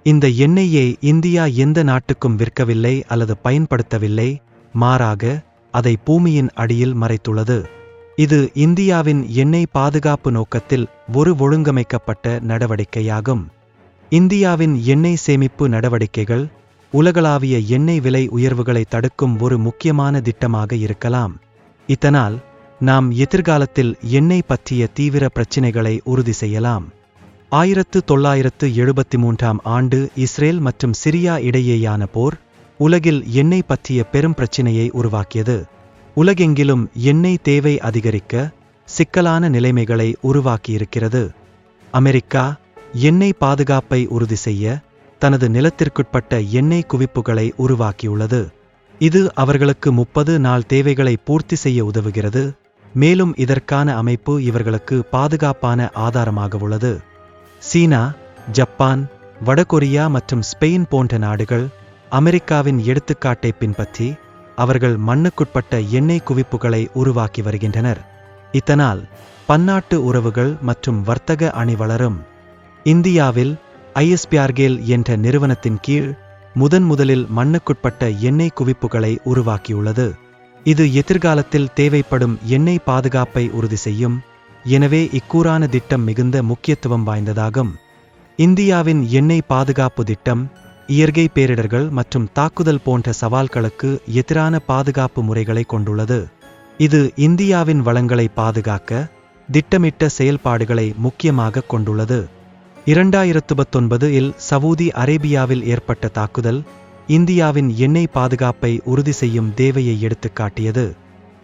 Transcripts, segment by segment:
இந்த எண்ணெயை இந்தியா எந்த நாட்டுக்கும் விற்கவில்லை அல்லது பயன்படுத்தவில்லை, மாறாக அதை பூமியின் அடியில் மறைத்துள்ளது. இது இந்தியாவின் எண்ணெய் பாதுகாப்பு நோக்கத்தில் ஒரு ஒழுங்கமைக்கப்பட்ட நடவடிக்கையாகும். இந்தியாவின் எண்ணெய் சேமிப்பு நடவடிக்கைகள் உலகளாவிய எண்ணெய் விலை உயர்வுகளை தடுக்கும் ஒரு முக்கியமான திட்டமாக இருக்கலாம். இதனால் நாம் எதிர்காலத்தில் எண்ணெய் பற்றிய தீவிர பிரச்சினைகளை உறுதி செய்யலாம். 1973ஆம் ஆண்டு இஸ்ரேல் மற்றும் சிரியா இடையேயான போர் உலகில் எண்ணெய் பற்றிய பெரும் பிரச்சினையை உருவாக்கியது. உலகெங்கிலும் எண்ணெய் தேவை அதிகரிக்க சிக்கலான நிலைமைகளை உருவாக்கியிருக்கிறது. அமெரிக்கா எண்ணெய் பாதுகாப்பை உறுதி செய்ய தனது நிலத்திற்குட்பட்ட எண்ணெய் குவிப்புகளை உருவாக்கியுள்ளது. இது அவர்களுக்கு 30 நாள் தேவைகளை பூர்த்தி செய்ய உதவுகிறது. மேலும் இதற்கான அமைப்பு இவர்களுக்கு பாதுகாப்பான ஆதாரமாக உள்ளது. சீனா, ஜப்பான், வடகொரியா மற்றும் ஸ்பெயின் போன்ற நாடுகள் அமெரிக்காவின் எடுத்துக்காட்டை பின்பற்றி அவர்கள் மண்ணுக்குட்பட்ட எண்ணெய் குவிப்புகளை உருவாக்கி வருகின்றனர். இதனால் பன்னாட்டு உறவுகள் மற்றும் வர்த்தக அணி வளரும். இந்தியாவில் ஐஎஸ்பிஆர்கேல் என்ற நிறுவனத்தின் கீழ் முதலில் மண்ணுக்குட்பட்ட எண்ணெய் குவிப்புகளை உருவாக்கியுள்ளது. இது எதிர்காலத்தில் தேவைப்படும் எண்ணெய் பாதுகாப்பை உறுதி செய்யும். எனவே இக்கூறான திட்டம் மிகுந்த முக்கியத்துவம் வாய்ந்ததாகும். இந்தியாவின் எண்ணெய் பாதுகாப்பு திட்டம் இயற்கை பேரிடர்கள் மற்றும் தாக்குதல் போன்ற சவால்களுக்கு எதிரான பாதுகாப்பு முறைகளை கொண்டுள்ளது. இது இந்தியாவின் வளங்களை பாதுகாக்க திட்டமிட்ட செயல்பாடுகளை முக்கியமாக கொண்டுள்ளது. 2019இல் சவூதி அரேபியாவில் ஏற்பட்ட தாக்குதல் இந்தியாவின் எண்ணெய் பாதுகாப்பை உறுதி செய்யும் தேவையை எடுத்துக்காட்டியது.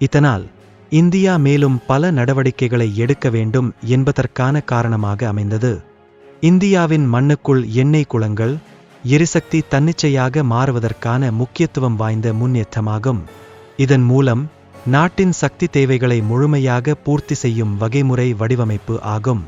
இதனால் இந்தியா மேலும் பல நடவடிக்கைகளை எடுக்க வேண்டும் என்பதற்கான காரணமாக அமைந்தது. இந்தியாவின் மண்ணுக்குள் எண்ணெய் குளங்கள் எரிசக்தி தன்னிச்சையாக மாறுவதற்கான முக்கியத்துவம் வாய்ந்த முன்னேற்றமாகும். இதன் மூலம் நாட்டின் சக்தி தேவைகளை முழுமையாக பூர்த்தி செய்யும் வகைமுறை வடிவமைப்பு ஆகும்.